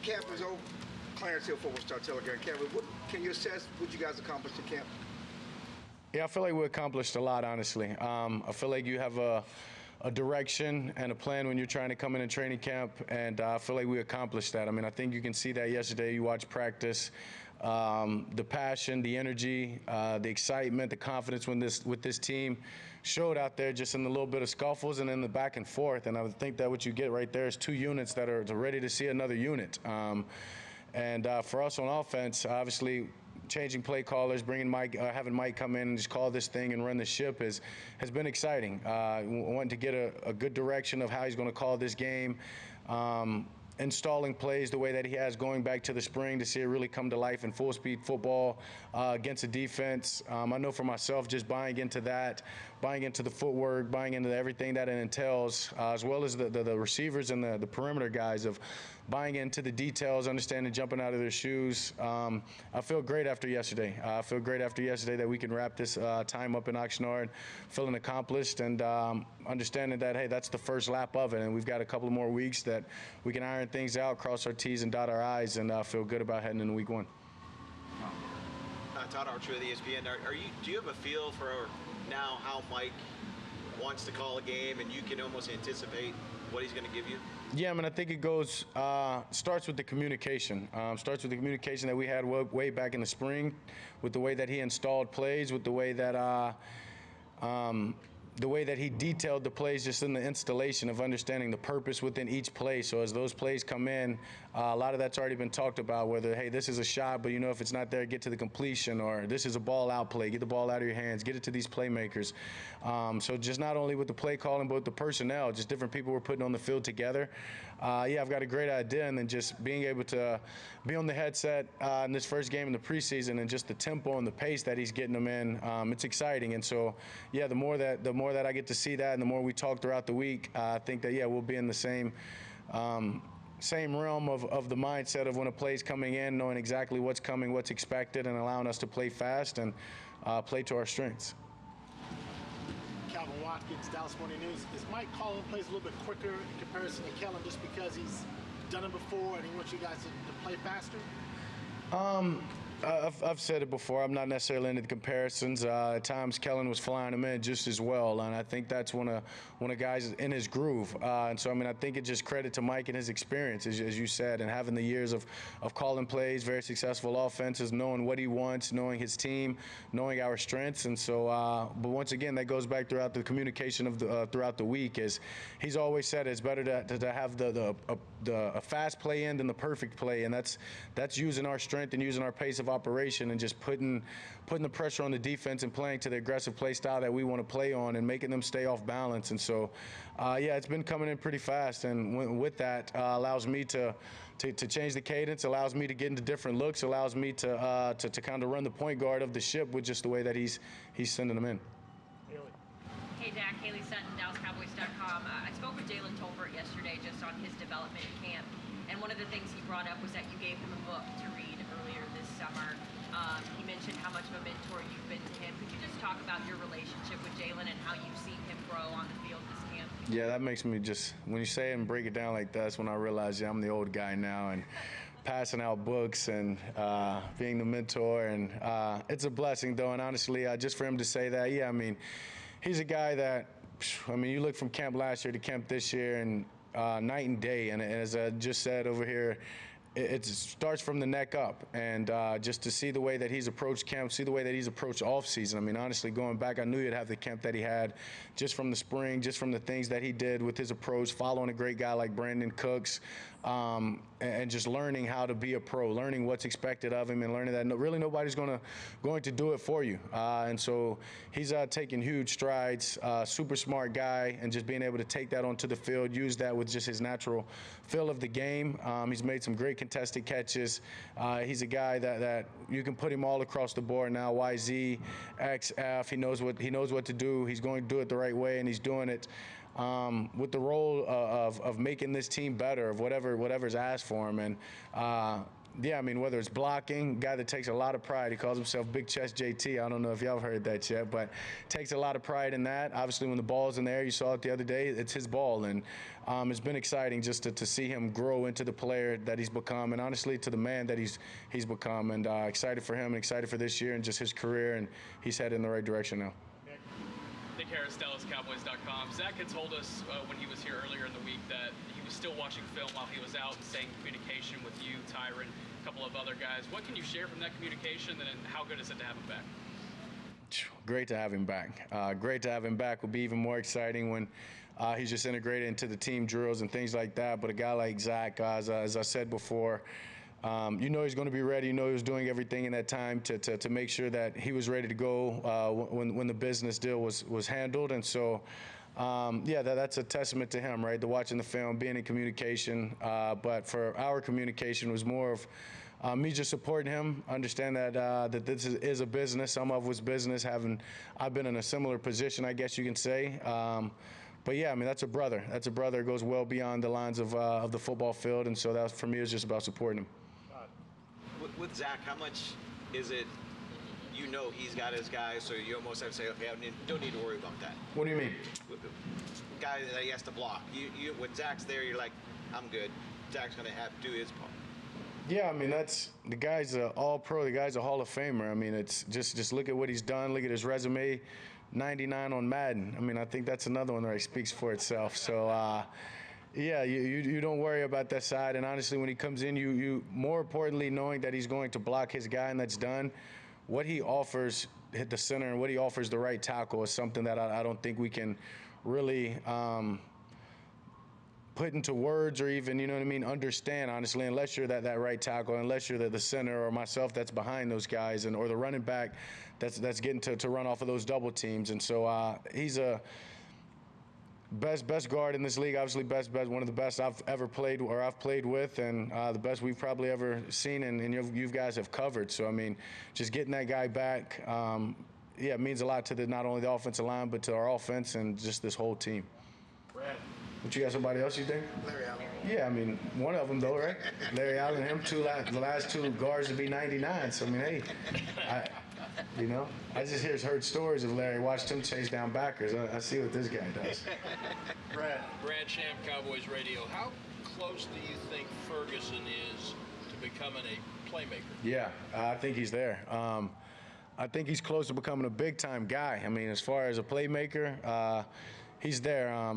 Camp is over. Clarence Hill, football star, Telegram. Kevin, what can you assess what you guys accomplished in camp? Yeah, I feel like we accomplished a lot, honestly. I feel like you have a direction and a plan when you're trying to come in training camp, and I feel like we accomplished that. I mean, I think you can see that yesterday. You watch practice, the passion, the energy, the excitement, the confidence with this team showed out there just in the little bit of scuffles and in the back and forth. And I would think that what you get right there is two units that are ready to see another unit. And for us on offense, obviously, changing play callers, bringing Mike, having Mike come in and just call this thing and run the ship has been exciting. Wanting to get a good direction of how he's going to call this game. Installing plays the way that he has going back to the spring to see it really come to life in full-speed football against a defense. I know for myself, just buying into that, buying into the footwork, buying into everything that it entails, as well as the receivers and the perimeter guys of buying into the details, understanding jumping out of their shoes. I feel great after yesterday. I feel great after yesterday that we can wrap this time up in Oxnard feeling accomplished and understanding that, hey, that's the first lap of it, and we've got a couple more weeks that we can iron things out, cross our T's and dot our I's, and feel good about heading into week one. Todd Archer with ESPN. Do you have a feel for now how Mike wants to call a game, and you can almost anticipate what he's going to give you? Yeah, I mean, I think it goes starts with the communication. Starts with the communication that we had way back in the spring, with the way that he installed plays, with the way that he detailed the plays just in the installation of understanding the purpose within each play. So as those plays come in, a lot of that's already been talked about, whether, hey, this is a shot, but if it's not there, get to the completion, or this is a ball out play, get the ball out of your hands, get it to these playmakers. So just not only with the play calling, but with the personnel, just different people we're putting on the field together. Yeah, I've got a great idea, and then just being able to be on the headset in this first game in the preseason and just the tempo and the pace that he's getting them in, it's exciting. And so, yeah, the more that I get to see that and the more we talk throughout the week, I think that, yeah, we'll be in the same realm of the mindset of when a play's coming in, knowing exactly what's coming, what's expected, and allowing us to play fast and play to our strengths. Calvin Watkins, Dallas Morning News. Is Mike calling plays a little bit quicker in comparison to Kellen just because he's done it before and he wants you guys to play faster? I've said it before. I'm not necessarily into the comparisons. At times, Kellen was flying him in just as well, and I think that's when a guy's in his groove. And so, I mean, I think it's just credit to Mike and his experience, as you said, and having the years of calling plays, very successful offenses, knowing what he wants, knowing his team, knowing our strengths. And so, but once again, that goes back throughout the communication of throughout the week. Is he's always said it's better to have a fast play in than the perfect play, and that's using our strength and using our pace of operation and just putting the pressure on the defense and playing to the aggressive play style that we want to play on and making them stay off balance. And so, yeah, it's been coming in pretty fast, and with that allows me to change the cadence, allows me to get into different looks, allows me to kind of run the point guard of the ship with just the way that he's sending them in. Hey, Dak, Haley Sutton, DallasCowboys.com. I spoke with Jalen Tolbert yesterday just on his development in camp, and one of the things he brought up was that you gave him a book to read earlier this summer. He mentioned how much of a mentor you've been to him. Could you just talk about your relationship with Jalen and how you've seen him grow on the field this camp? Yeah, that makes me just, when you say it and break it down like that, that's when I realize, yeah, I'm the old guy now, and passing out books and being the mentor, and it's a blessing, though, and honestly, just for him to say that, yeah, I mean, he's a guy that, I mean, you look from camp last year to camp this year, and night and day. And as I just said over here, it starts from the neck up, and just to see the way that he's approached camp, see the way that he's approached off season. I mean, honestly, going back, I knew he'd have the camp that he had just from the spring, just from the things that he did with his approach, following a great guy like Brandon Cooks, and just learning how to be a pro, learning what's expected of him, and learning that really nobody's going to do it for you. And so he's taking huge strides, super smart guy, and just being able to take that onto the field, use that with just his natural feel of the game. He's made some great contested catches. He's a guy that you can put him all across the board now. YZ, X, F. He knows what to do. He's going to do it the right way, and he's doing it with the role of making this team better, of whatever's asked for him. And Yeah, I mean, whether it's blocking, guy that takes a lot of pride. He calls himself Big Chest JT. I don't know if y'all have heard that yet, but takes a lot of pride in that. Obviously, when the ball's in the air, you saw it the other day, it's his ball. And it's been exciting just to see him grow into the player that he's become, and honestly, to the man that he's become. And excited for him and excited for this year and just his career, and he's headed in the right direction now. Nick Harris, DallasCowboys.com. Zach had told us when he was here earlier in the week that he was still watching film while he was out and staying in communication with you, Tyron, a couple of other guys. What can you share from that communication, and how good is it to have him back? Great to have him back. Great to have him back. Will be even more exciting when he's just integrated into the team drills and things like that. But a guy like Zach, as I said before, you know he's going to be ready. You know he was doing everything in that time to make sure that he was ready to go when the business deal was handled. And so, yeah, that's a testament to him, right? To watching the film, being in communication. But for our communication was more of me just supporting him, understand that this is a business. Some of it's business. I've been in a similar position, I guess you can say. But yeah, I mean, that's a brother. That's a brother. It goes well beyond the lines of the football field. And so that, for me, is just about supporting him. With Zach, how much is it, you know he's got his guys, so you almost have to say, okay, I don't need to worry about that. What do you mean? With the guy that he has to block. When Zach's there, you're like, I'm good. Zach's going to have to do his part. Yeah, I mean, the guy's an all-pro. The guy's a Hall of Famer. I mean, it's just look at what he's done. Look at his resume, 99 on Madden. I mean, I think that's another one that speaks for itself. So, yeah, you don't worry about that side. And honestly, when he comes in, you more importantly, knowing that he's going to block his guy and that's done, what he offers hit the center and what he offers the right tackle is something that I don't think we can really put into words or even, you know what I mean, understand, honestly, unless you're that right tackle, unless you're the center or myself that's behind those guys, or the running back that's getting to run off of those double teams. And so he's a best guard in this league, obviously best, one of the best I've ever played or I've played with, and the best we've probably ever seen, and you guys have covered. So, I mean, just getting that guy back, yeah, it means a lot to not only the offensive line, but to our offense and just this whole team. Brad. But you got somebody else you think? Larry Allen. Yeah, I mean, one of them though, right? Larry Allen, him, the last two guards to be 99. So, I mean, hey, I just heard stories of Larry, watched him chase down backers. I see what this guy does. Brad. Brad Sham, Cowboys Radio. How close do you think Ferguson is to becoming a playmaker? Yeah, I think he's there. I think he's close to becoming a big-time guy. I mean, as far as a playmaker, he's there.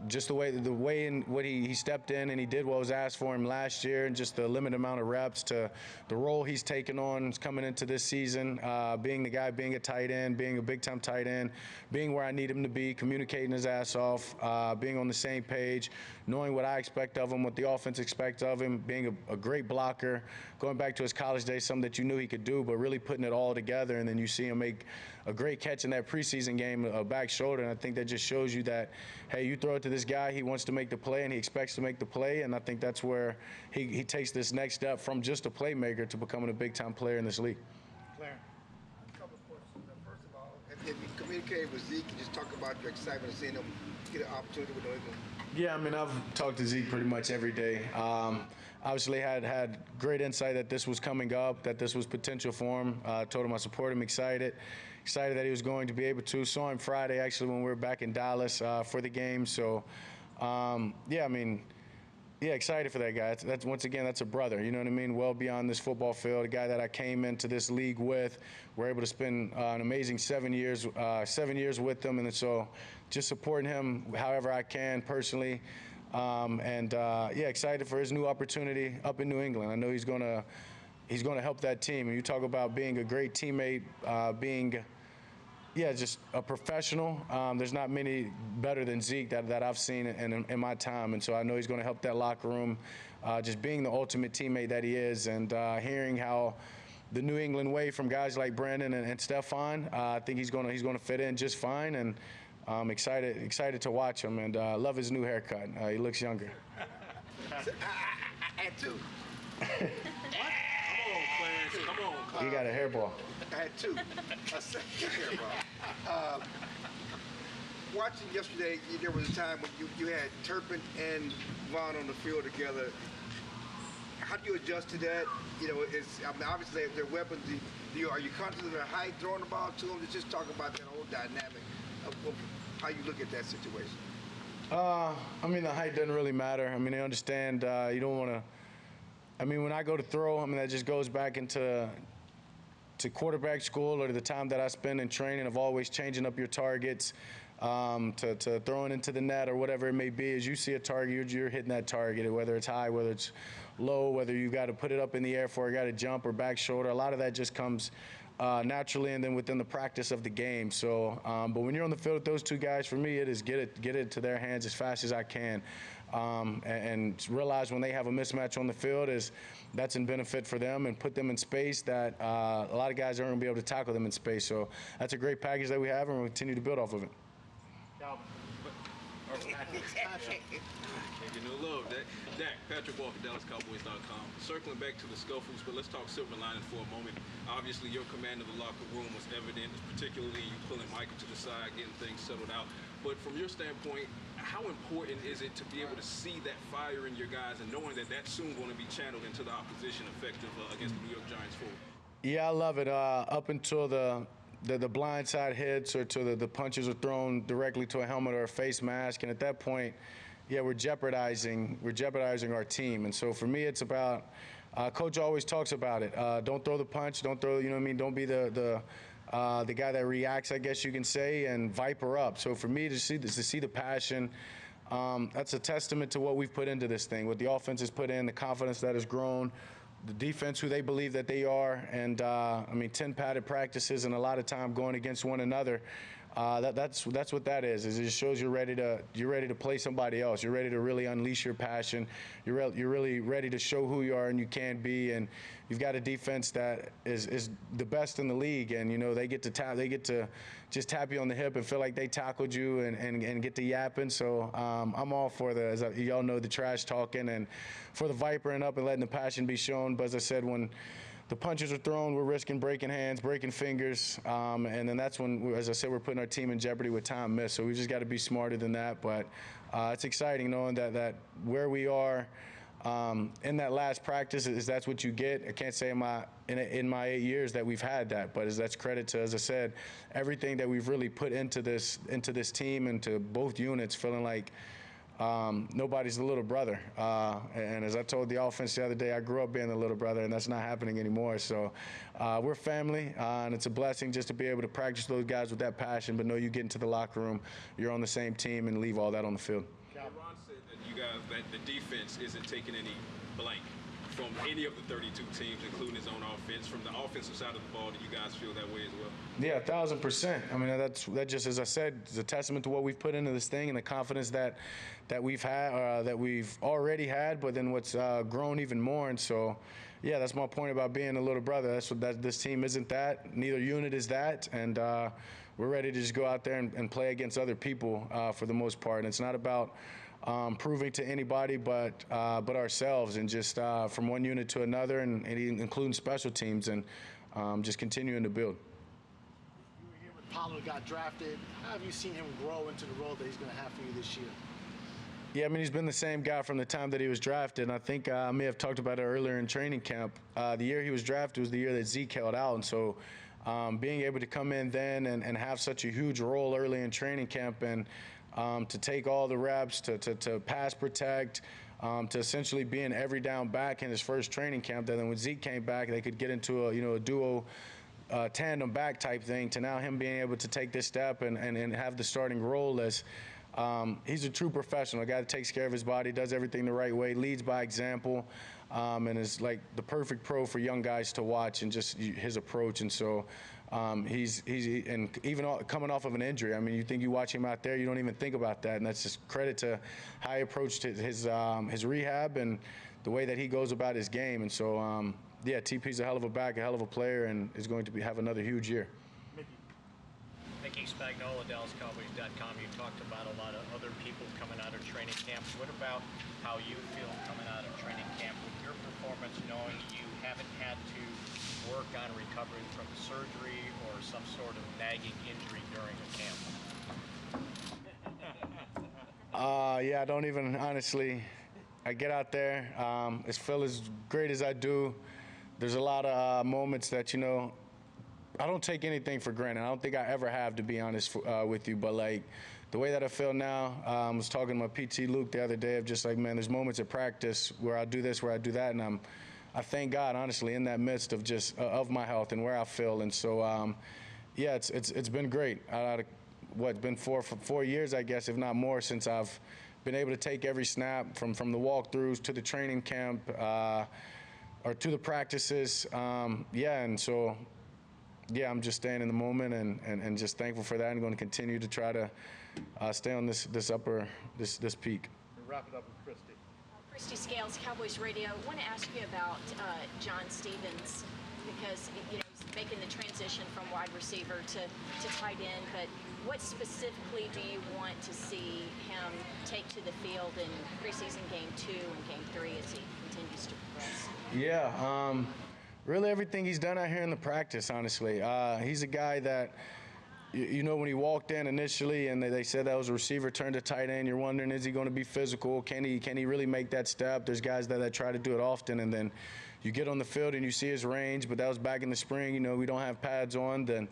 Just the way in what he stepped in and he did what was asked for him last year, and just the limited amount of reps to the role he's taken on coming into this season, being the guy, being a tight end, being a big-time tight end, being where I need him to be, communicating his ass off, being on the same page, knowing what I expect of him, what the offense expects of him, being a great blocker, going back to his college days, something that you knew he could do, but really putting it all together, and then you see him make a great catch in that preseason game, a back shoulder, and I think that just shows you that, hey, you throw it to this guy, he wants to make the play, and he expects to make the play, and I think that's where he takes this next step from just a playmaker to becoming a big-time player in this league. Claire. A couple of questions. First of all, have you communicated with Zeke and just talk about your excitement of seeing him get an opportunity with New England? Yeah, I mean, I've talked to Zeke pretty much every day. Obviously had great insight that this was coming up, that this was potential for him. Told him I support him, excited that he was going to be able to. Saw him Friday, actually, when we were back in Dallas for the game. So, yeah, I mean, yeah, excited for that guy. That's once again, that's a brother. You know what I mean? Well beyond this football field, a guy that I came into this league with. We're able to spend an amazing 7 years with him, and so just supporting him however I can personally. Yeah, excited for his new opportunity up in New England. I know he's gonna help that team. And you talk about being a great teammate, just a professional. There's not many better than Zeke that I've seen in my time, and so I know he's going to help that locker room, just being the ultimate teammate that he is, and hearing how the New England way from guys like Brandon and Stephon, I think he's going to fit in just fine, and I'm excited to watch him, and love his new haircut. He looks younger. I had two. Come on. He got a hairball. I had two. A second hairball. Watching yesterday, there was a time when you had Turpin and Vaughn on the field together. how do you adjust to that? You know, obviously their weapons. Are you conscious of their height, throwing the ball to them? Just talk about that whole dynamic of how you look at that situation. I mean, the height doesn't really matter. I mean, they understand you don't want to. I mean, when I go to throw, I mean, that just goes back into quarterback school or the time that I spend in training of always changing up your targets to throwing into the net or whatever it may be. As you see a target, you're hitting that target, whether it's high, whether it's low, whether you got to put it up in the air for got to jump or back shoulder. A lot of that just comes naturally and then within the practice of the game. So, but when you're on the field with those two guys, for me, it is get it to their hands as fast as I can. And realize when they have a mismatch on the field that's in benefit for them and put them in space that a lot of guys aren't going to be able to tackle them in space. So that's a great package that we have, and we'll continue to build off of it. Can't get no love. Dak, Patrick Walker, DallasCowboys.com. Circling back to the scuffles, but let's talk silver lining for a moment. Obviously, your command of the locker room was evident, particularly you pulling Michael to the side, getting things settled out. But from your standpoint, how important is it to be able to see that fire in your guys and knowing that that's soon going to be channeled into the opposition effective against the New York Giants forward? Yeah, I love it. Up until the blind side hits or to the punches are thrown directly to a helmet or a face mask, and at that point, yeah, we're jeopardizing our team. And so for me, it's about Coach always talks about it. Don't throw the punch. Don't throw. You know what I mean? Don't be the guy that reacts, I guess you can say, and viper up. So for me to see the passion, that's a testament to what we've put into this thing, what the offense has put in, the confidence that has grown, the defense, who they believe that they are, and I mean, 10 padded practices and a lot of time going against one another. That's what that is. It just shows you're ready to play somebody else. You're ready to really unleash your passion. You're really ready to show who you are and you can be. And you've got a defense that is the best in the league. And you know they get to just tap you on the hip and feel like they tackled you and get to yapping. So I'm all for as y'all know, the trash talking and for the vipering up and letting the passion be shown. But as I said, when the punches are thrown, we're risking breaking hands, breaking fingers, and then that's when, as I said, we're putting our team in jeopardy with time missed. So we just got to be smarter than that. But it's exciting knowing that where we are in that last practice is that's what you get. I can't say in my 8 years that we've had that, but that's credit to, as I said, everything that we've really put into this team and to both units, feeling like nobody's the little brother. And as I told the offense the other day, I grew up being the little brother, and that's not happening anymore. So we're family, and it's a blessing just to be able to practice those guys with that passion, but know you get into the locker room, you're on the same team, and leave all that on the field. Ron said that you guys, that the defense isn't taking any blank from any of the 32 teams, including his own offense. From the offensive side of the ball, do you guys feel that way as well? Yeah, 1,000%. I mean, that just, as I said, is a testament to what we've put into this thing and the confidence that we've had, that we've already had, but then what's grown even more. And so, yeah, that's my point about being a little brother. That's what this team isn't that. Neither unit is that. And we're ready to just go out there and play against other people for the most part. And it's not about proving to anybody but ourselves, and just from one unit to another, and including special teams, and just continuing to build. You were here when Pollard got drafted. How have you seen him grow into the role that he's going to have for you this year? Yeah, I mean, he's been the same guy from the time that he was drafted, and I think I may have talked about it earlier in training camp. The year he was drafted was the year that Zeke held out, and so being able to come in then and have such a huge role early in training camp, and to take all the reps, to pass protect, to essentially be an every down back in his first training camp. Then when Zeke came back, they could get into a duo tandem back type thing, to now him being able to take this step and have the starting role as he's a true professional, a guy that takes care of his body, does everything the right way, leads by example, and is like the perfect pro for young guys to watch, and just his approach. And so he's and even coming off of an injury, I mean, you think you watch him out there, you don't even think about that, and that's just credit to how he approached his rehab and the way that he goes about his game. And so yeah, TP's a hell of a back, a hell of a player, and is going to have another huge year. Mickey Spagnola, DallasCowboys.com. You talked about a lot of other people coming out of training camp. What about how you feel coming out of training camp with your performance, knowing you haven't had to work on recovering from surgery or some sort of nagging injury during the camp? Yeah, I don't even honestly I get out there. I feel as great as I do. There's a lot of moments that, you know, I don't take anything for granted. I don't think I ever have, to be honest with you. But, like, the way that I feel now, I was talking to my PT Luke the other day of just like, man, there's moments at practice where I do this, where I do that, and I thank God, honestly, in that midst of just of my health and where I feel. And so, yeah, it's been great. It's been 4 years, I guess, if not more, since I've been able to take every snap from the walkthroughs to the training camp or to the practices. Yeah, and so, yeah, I'm just staying in the moment and just thankful for that. I'm going to continue to try to stay on this peak. Wrap it up with Christy. Christy Scales, Cowboys Radio. I want to ask you about John Stevens, because you know he's making the transition from wide receiver to tight end. But what specifically do you want to see him take to the field in preseason game 2 and game 3 as he continues to progress? Yeah, really everything he's done out here in the practice, honestly. He's a guy that, you know, when he walked in initially and they said that was a receiver turned to tight end, you're wondering, is he going to be physical? Can he really make that step? There's guys that try to do it often, and then you get on the field and you see his range, but that was back in the spring. You know, we don't have pads on. Then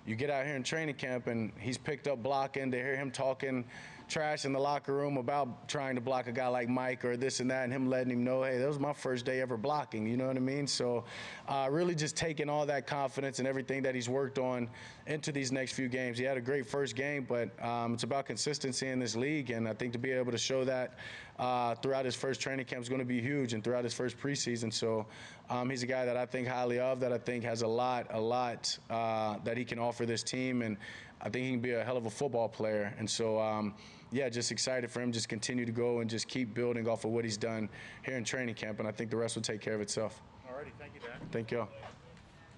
you get out here in training camp and he's picked up blocking. To hear him talking trash in the locker room about trying to block a guy like Mike or this and that, and him letting him know, hey, that was my first day ever blocking, you know what I mean? So really just taking all that confidence and everything that he's worked on into these next few games. He had a great first game, but it's about consistency in this league, and I think to be able to show that throughout his first training camp is going to be huge, and throughout his first preseason. So he's a guy that I think highly of, that I think has a lot that he can offer this team, and I think he can be a hell of a football player. And so, yeah, just excited for him just continue to go and just keep building off of what he's done here in training camp, and I think the rest will take care of itself. All righty, thank you, Dan. Thank y'all.